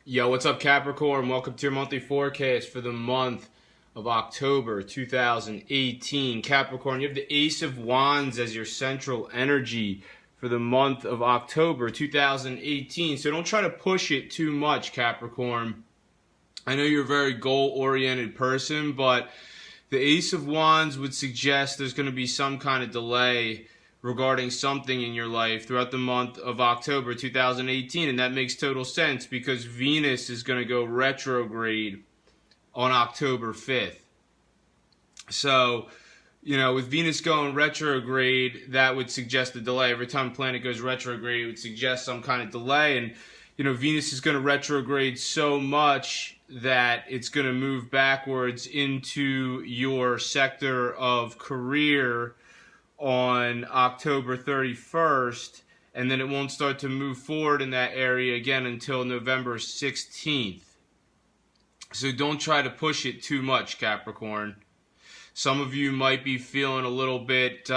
Yo, what's up, Capricorn? Welcome to your monthly forecast for the month of October 2018. Capricorn, you have the Ace of Wands as your central energy for the month of October 2018. So don't try to push it too much, Capricorn. I know you're a very goal-oriented person, but the Ace of Wands would suggest there's going to be some kind of delay regarding something in your life throughout the month of October 2018, and that makes total sense because Venus is going to go retrograde on October 5th. So, with Venus going retrograde, that would suggest a delay. Every time a planet goes retrograde, it would suggest some kind of delay, and Venus is going to retrograde so much that it's going to move backwards into your sector of career on October 31st, and then it won't start to move forward in that area again until November 16th. So don't try to push it too much, Capricorn. Some of you might be feeling a little bit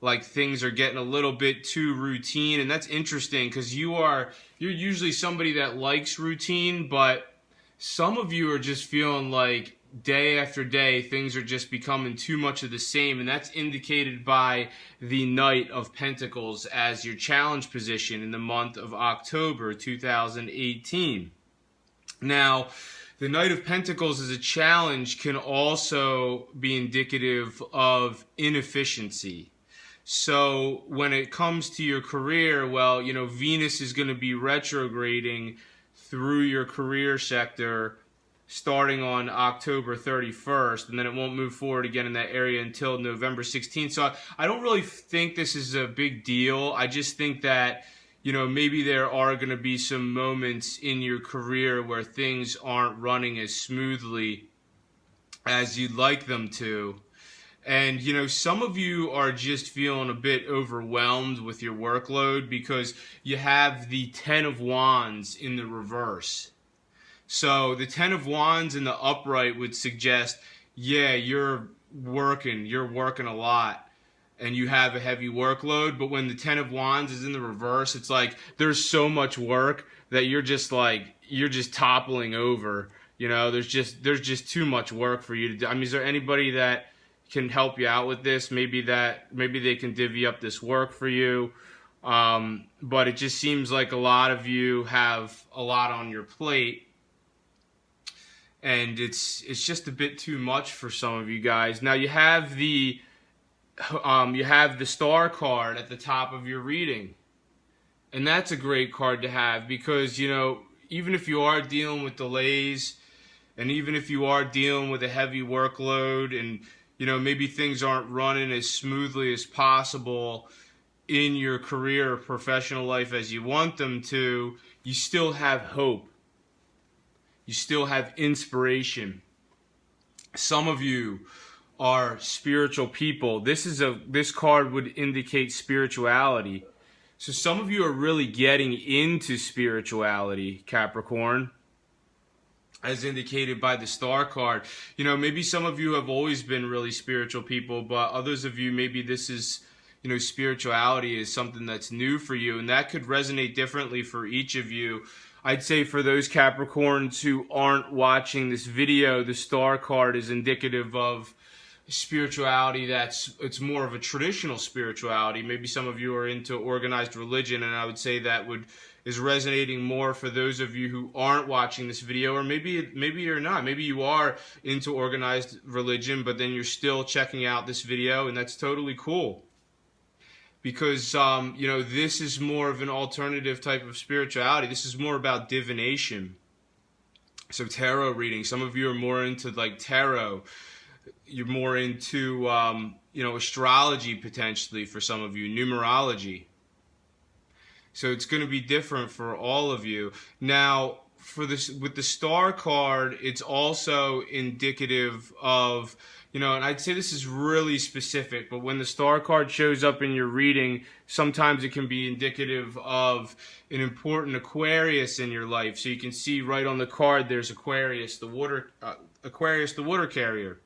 like things are getting a little bit too routine, and that's interesting because you're usually somebody that likes routine, but some of you are just feeling like day after day things are just becoming too much of the same, and that's indicated by the Knight of Pentacles as your challenge position in the month of October 2018. Now, the Knight of Pentacles as a challenge can also be indicative of inefficiency. So when it comes to your career, well, Venus is going to be retrograding through your career sector starting on October 31st, and then it won't move forward again in that area until November 16th. So I don't really think this is a big deal. I just think that, maybe there are going to be some moments in your career where things aren't running as smoothly as you'd like them to. And, some of you are just feeling a bit overwhelmed with your workload because you have the Ten of Wands in the reverse. So the Ten of Wands in the upright would suggest, yeah, you're working a lot and you have a heavy workload. But when the Ten of Wands is in the reverse, it's like there's so much work that you're just toppling over. There's just too much work for you to do. I mean, is there anybody that can help you out with this? Maybe they can divvy up this work for you. But it just seems like a lot of you have a lot on your plate, and it's just a bit too much for some of you guys. Now you have the Star card at the top of your reading, and that's a great card to have because even if you are dealing with delays, and even if you are dealing with a heavy workload, and maybe things aren't running as smoothly as possible in your career or professional life as you want them to, you still have hope. You still have inspiration. Some of you are spiritual people. This card would indicate spirituality. So some of you are really getting into spirituality, Capricorn, as indicated by the Star card. Maybe some of you have always been really spiritual people, but others of you, maybe this is, spirituality is something that's new for you, and that could resonate differently for each of you. I'd say for those Capricorns who aren't watching this video, the Star card is indicative of spirituality it's more of a traditional spirituality. Maybe some of you are into organized religion, and I would say that is resonating more for those of you who aren't watching this video, or maybe you're not. Maybe you are into organized religion, but then you're still checking out this video, and that's totally cool. Because, this is more of an alternative type of spirituality. This is more about divination. So tarot reading. Some of you are more into tarot. You're more into, astrology potentially for some of you, numerology. So it's going to be different for all of you. Now, with the Star card, it's also indicative of, and I'd say this is really specific, but when the Star card shows up in your reading, sometimes it can be indicative of an important Aquarius in your life. So you can see right on the card, there's Aquarius, the water carrier.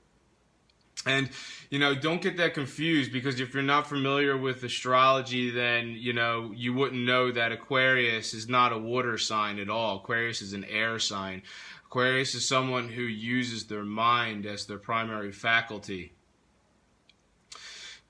And, don't get that confused, because if you're not familiar with astrology, then, you wouldn't know that Aquarius is not a water sign at all. Aquarius is an air sign. Aquarius is someone who uses their mind as their primary faculty.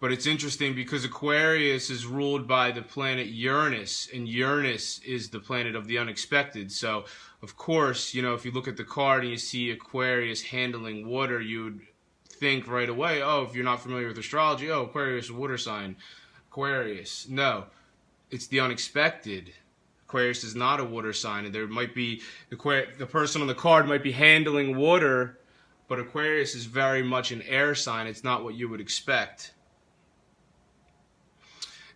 But it's interesting because Aquarius is ruled by the planet Uranus, and Uranus is the planet of the unexpected. So, of course, if you look at the card and you see Aquarius handling water, you would think right away, oh, if you're not familiar with astrology, oh, Aquarius is a water sign. Aquarius. No, it's the unexpected. Aquarius is not a water sign. And there might be, the person on the card might be handling water, but Aquarius is very much an air sign. It's not what you would expect.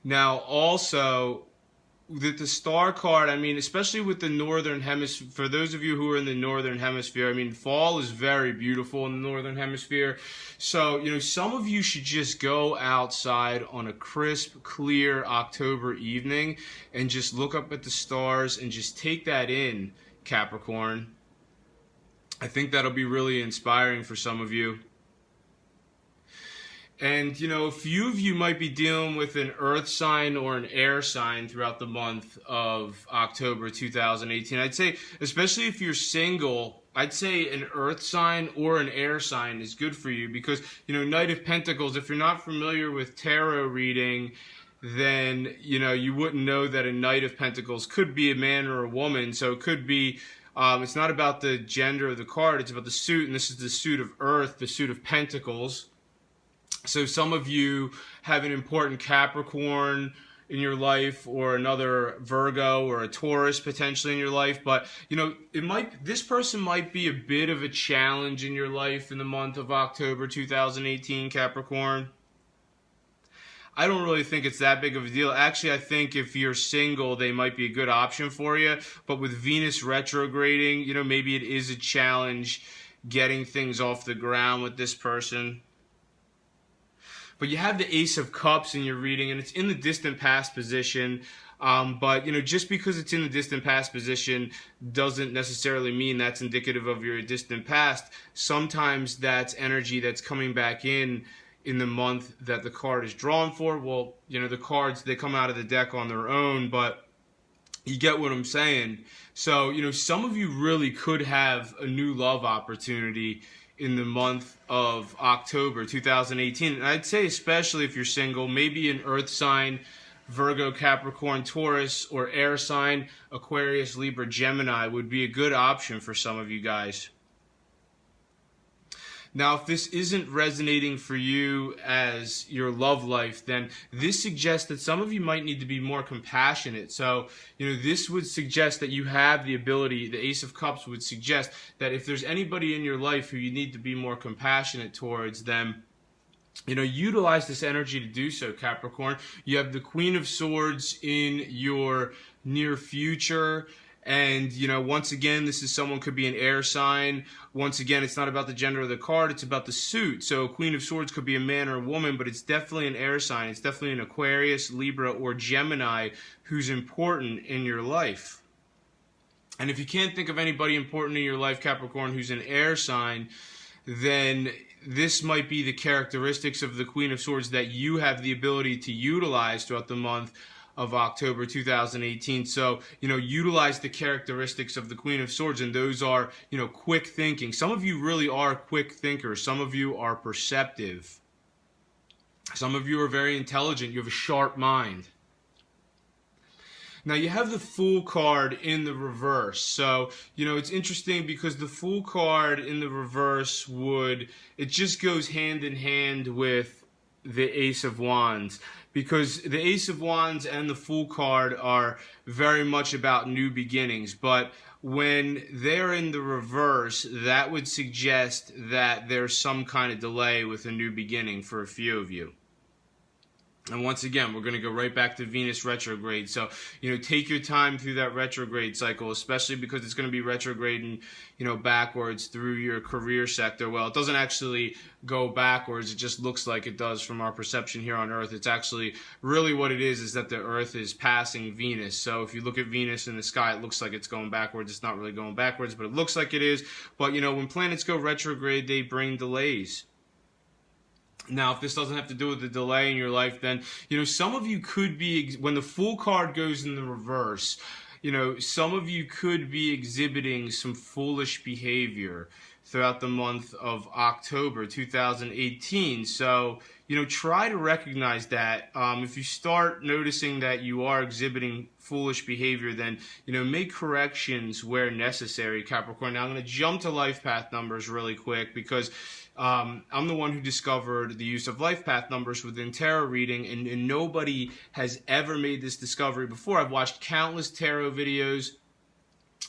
Now, also, the star card, especially with the northern hemisphere, for those of you who are in the northern hemisphere, fall is very beautiful in the northern hemisphere. So, some of you should just go outside on a crisp, clear October evening and just look up at the stars and just take that in, Capricorn. I think that'll be really inspiring for some of you. And, a few of you might be dealing with an earth sign or an air sign throughout the month of October 2018. I'd say, especially if you're single, I'd say an earth sign or an air sign is good for you because, Knight of Pentacles, if you're not familiar with tarot reading, then, you wouldn't know that a Knight of Pentacles could be a man or a woman. So it could be, it's not about the gender of the card, it's about the suit, and this is the suit of Earth, the suit of Pentacles. So some of you have an important Capricorn in your life, or another Virgo or a Taurus potentially in your life, but this person might be a bit of a challenge in your life in the month of October 2018, Capricorn. I don't really think it's that big of a deal. Actually, I think if you're single, they might be a good option for you, but with Venus retrograding, maybe it is a challenge getting things off the ground with this person. But you have the Ace of Cups in your reading, and it's in the distant past position. But, just because it's in the distant past position doesn't necessarily mean that's indicative of your distant past. Sometimes that's energy that's coming back in the month that the card is drawn for. Well, the cards, they come out of the deck on their own, but you get what I'm saying. So, some of you really could have a new love opportunity in the month of October 2018. And I'd say especially if you're single, maybe an earth sign, Virgo, Capricorn, Taurus, or air sign, Aquarius, Libra, Gemini would be a good option for some of you guys. Now, if this isn't resonating for you as your love life, then this suggests that some of you might need to be more compassionate. So, this would suggest that you have the ability, the Ace of Cups would suggest that if there's anybody in your life who you need to be more compassionate towards, then, utilize this energy to do so, Capricorn. You have the Queen of Swords in your near future. And, once again, this is someone could be an air sign. Once again, it's not about the gender of the card, it's about the suit. So Queen of Swords could be a man or a woman, but it's definitely an air sign. It's definitely an Aquarius, Libra, or Gemini who's important in your life. And if you can't think of anybody important in your life, Capricorn, who's an air sign, then this might be the characteristics of the Queen of Swords that you have the ability to utilize throughout the month of October 2018. So, utilize the characteristics of the Queen of Swords, and those are, quick thinking. Some of you really are quick thinkers. Some of you are perceptive. Some of you are very intelligent. You have a sharp mind. Now, you have the Fool card in the reverse. So, it's interesting because the Fool card in the reverse it just goes hand in hand with the Ace of Wands, because the Ace of Wands and the Fool card are very much about new beginnings. But when they're in the reverse, that would suggest that there's some kind of delay with a new beginning for a few of you. And once again, we're going to go right back to Venus retrograde. So, take your time through that retrograde cycle, especially because it's going to be retrograding, backwards through your career sector. Well, it doesn't actually go backwards. It just looks like it does from our perception here on Earth. It's actually really what it is that the Earth is passing Venus. So if you look at Venus in the sky, it looks like it's going backwards. It's not really going backwards, but it looks like it is. But, when planets go retrograde, they bring delays. Now, if this doesn't have to do with the delay in your life, then, some of you could be, when the Fool card goes in the reverse, some of you could be exhibiting some foolish behavior throughout the month of October 2018. So, try to recognize that. If you start noticing that you are exhibiting foolish behavior, then, make corrections where necessary, Capricorn. Now, I'm going to jump to life path numbers really quick because I'm the one who discovered the use of life path numbers within tarot reading, and nobody has ever made this discovery before. I've watched countless tarot videos.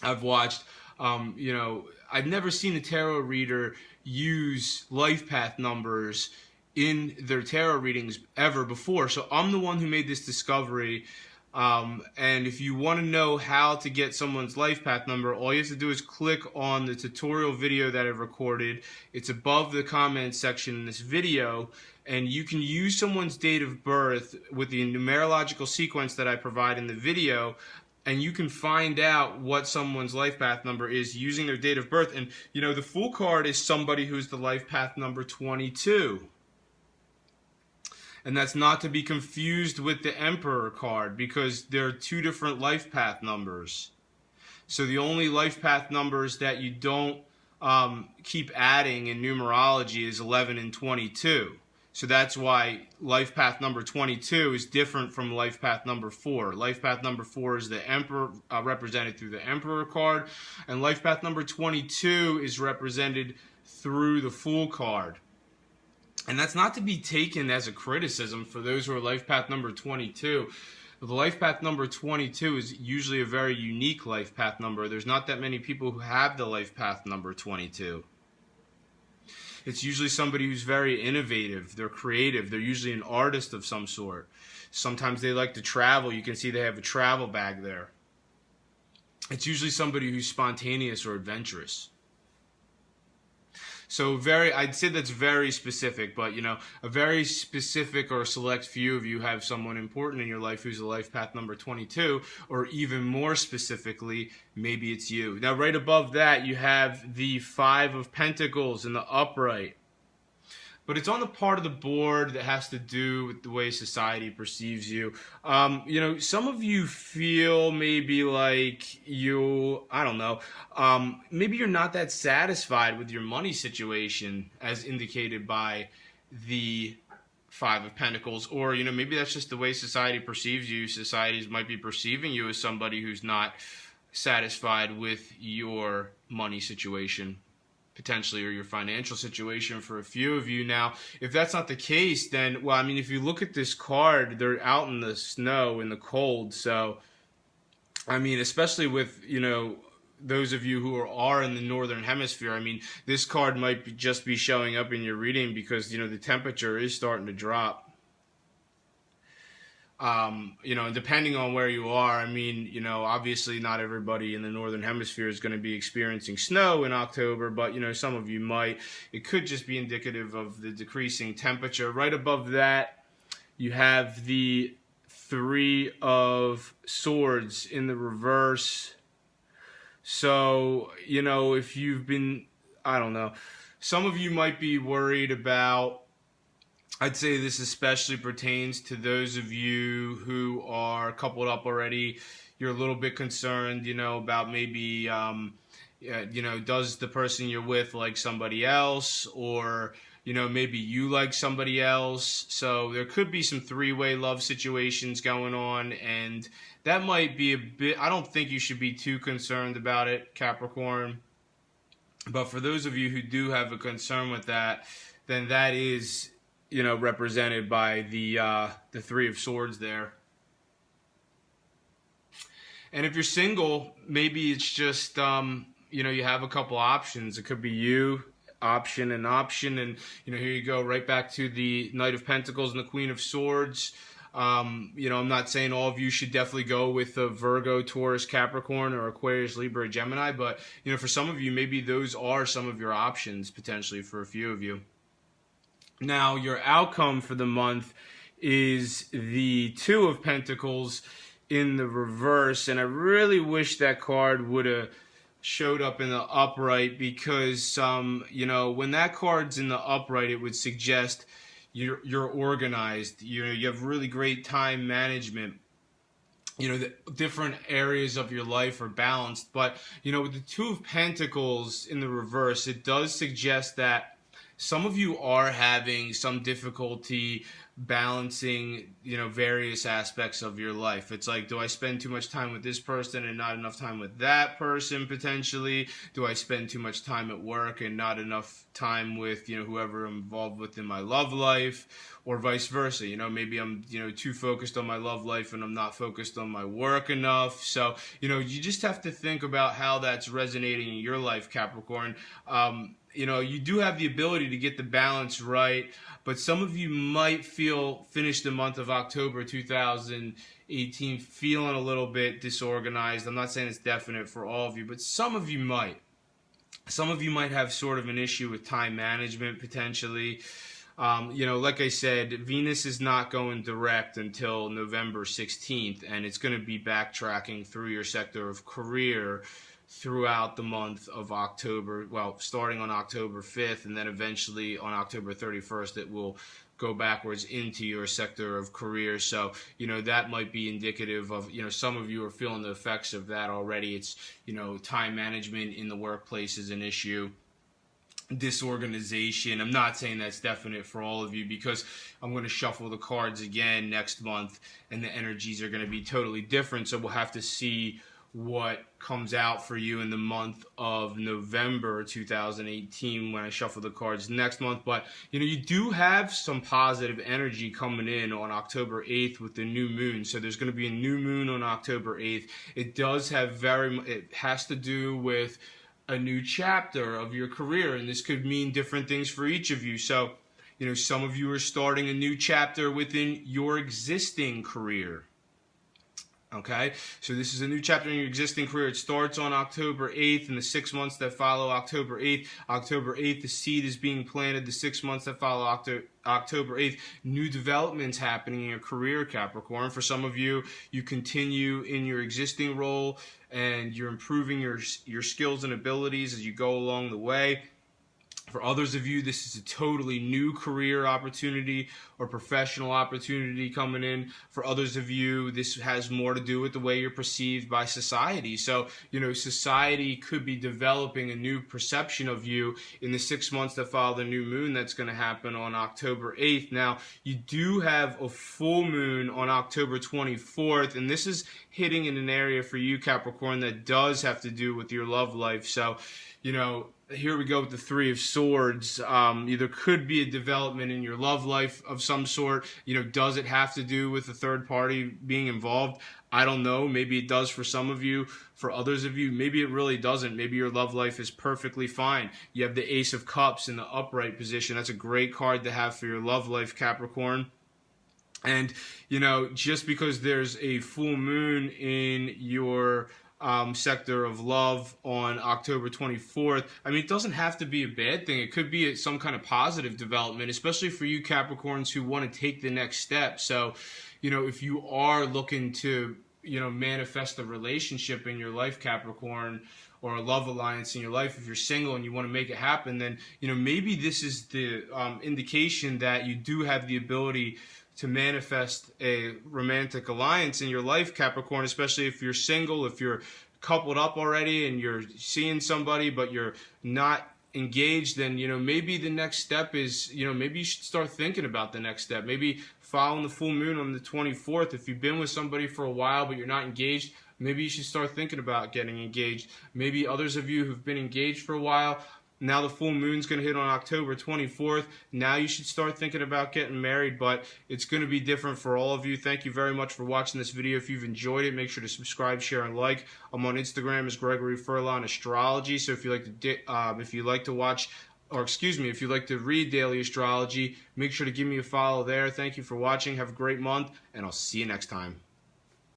I've watched, I've never seen a tarot reader use life path numbers in their tarot readings ever before. So I'm the one who made this discovery. And if you want to know how to get someone's life path number, all you have to do is click on the tutorial video that I've recorded. It's above the comment section in this video, and you can use someone's date of birth with the numerological sequence that I provide in the video, and you can find out what someone's life path number is using their date of birth. And, the Fool card is somebody who's the life path number 22. And that's not to be confused with the Emperor card, because there are two different life path numbers. So the only life path numbers that you don't keep adding in numerology is 11 and 22. So that's why life path number 22 is different from life path number 4. Life path number 4 is the Emperor, represented through the Emperor card, and life path number 22 is represented through the Fool card. And that's not to be taken as a criticism for those who are life path number 22. The life path number 22 is usually a very unique life path number. There's not that many people who have the life path number 22. It's usually somebody who's very innovative. They're creative. They're usually an artist of some sort. Sometimes they like to travel. You can see they have a travel bag there. It's usually somebody who's spontaneous or adventurous. So I'd say that's very specific, but a very specific or select few of you have someone important in your life who's a life path number 22, or even more specifically, maybe it's you. Now, right above that, you have the 5 of Pentacles in the upright. But it's on the part of the board that has to do with the way society perceives you. Some of you feel maybe like maybe you're not that satisfied with your money situation as indicated by the 5 of Pentacles. Or, maybe that's just the way society perceives you. Societies might be perceiving you as somebody who's not satisfied with your money situation, potentially, or your financial situation for a few of you. Now, if that's not the case, then, if you look at this card, they're out in the snow, in the cold. So, especially with, those of you who are in the northern hemisphere, this card might just be showing up in your reading because, the temperature is starting to drop. Depending on where you are, obviously not everybody in the northern hemisphere is going to be experiencing snow in October, but, some of you might. It could just be indicative of the decreasing temperature. Right above that, you have the 3 of Swords in the reverse. So, if you've been, some of you might be worried about, I'd say this especially pertains to those of you who are coupled up already. You're a little bit concerned, about maybe, does the person you're with like somebody else, or, maybe you like somebody else. So there could be some 3-way love situations going on, and that might be a bit, I don't think you should be too concerned about it, Capricorn. But for those of you who do have a concern with that, then that is, represented by the 3 of Swords there. And if you're single, maybe it's just, you have a couple options. It could be you, option, and, here you go, right back to the Knight of Pentacles and the Queen of Swords. I'm not saying all of you should definitely go with a Virgo, Taurus, Capricorn, or Aquarius, Libra, Gemini, but, for some of you, maybe those are some of your options, potentially, for a few of you. Now, your outcome for the month is the 2 of Pentacles in the reverse, and I really wish that card would have showed up in the upright, because, when that card's in the upright, it would suggest, you're organized. You know, you have really great time management. You know, the different areas of your life are balanced. But, you know, with the Two of Pentacles in the reverse, it does suggest that some of you are having some difficulty balancing, you know, various aspects of your life. It's like, do I spend too much time with this person and not enough time with that person potentially? Do I spend too much time at work and not enough time with, you know, whoever I'm involved with in my love life, or vice versa? You know, maybe I'm, you know, too focused on my love life and I'm not focused on my work enough. So, you know, you just have to think about how that's resonating in your life, Capricorn. You know, you do have the ability to get the balance right, but some of you might finish the month of October 2018 feeling a little bit disorganized. I'm not saying it's definite for all of you, but some of you might. Some of you might have sort of an issue with time management potentially. You know, like I said, Venus is not going direct until November 16th, and it's going to be backtracking through your sector of career throughout the month of October, well, starting on October 5th, and then eventually on October 31st, it will go backwards into your sector of career. So, you know, that might be indicative of, you know, some of you are feeling the effects of that already. It's, you know, time management in the workplace is an issue. Disorganization. I'm not saying that's definite for all of you, because I'm going to shuffle the cards again next month and the energies are going to be totally different. So we'll have to see what comes out for you in the month of November 2018 when I shuffle the cards next month. But, you know, you do have some positive energy coming in on October 8th with the new moon. So there's going to be a new moon on October 8th. It does have it has to do with a new chapter of your career, and this could mean different things for each of you. So, you know, some of you are starting a new chapter within your existing career. Okay, so this is a new chapter in your existing career. It starts on October 8th, and the 6 months that follow October 8th. October 8th, the seed is being planted. The 6 months that follow October 8th, new developments happening in your career, Capricorn. For some of you, you continue in your existing role, and you're improving your skills and abilities as you go along the way. For others of you, this is a totally new career opportunity or professional opportunity coming in. For others of you, this has more to do with the way you're perceived by society. So, you know, society could be developing a new perception of you in the 6 months that follow the new moon that's going to happen on October 8th. Now, you do have a full moon on October 24th, and this is hitting in an area for you, Capricorn, that does have to do with your love life. So, you know, here we go with the Three of Swords. There could be a development in your love life of some sort. You know, does it have to do with a third party being involved? I don't know. Maybe it does for some of you. For others of you, maybe it really doesn't. Maybe your love life is perfectly fine. You have the Ace of Cups in the upright position. That's a great card to have for your love life, Capricorn. And, you know, just because there's a full moon in your sector of love on October 24th. I mean, it doesn't have to be a bad thing. It could be some kind of positive development, especially for you Capricorns who want to take the next step. So, you know, if you are looking to, you know, manifest a relationship in your life, Capricorn, or a love alliance in your life, if you're single and you want to make it happen, then, you know, maybe this is the indication that you do have the ability to manifest a romantic alliance in your life, Capricorn, especially if you're single, if you're coupled up already and you're seeing somebody but you're not engaged, then, you know, maybe the next step is, you know, maybe you should start thinking about the next step. Maybe following the full moon on the 24th, if you've been with somebody for a while but you're not engaged, maybe you should start thinking about getting engaged. Maybe others of you who've been engaged for a while, now the full moon's going to hit on October 24th. Now you should start thinking about getting married, but it's going to be different for all of you. Thank you very much for watching this video. If you've enjoyed it, make sure to subscribe, share, and like. I'm on Instagram as Gregory Furlan Astrology. So if you like to read daily astrology, make sure to give me a follow there. Thank you for watching. Have a great month, and I'll see you next time.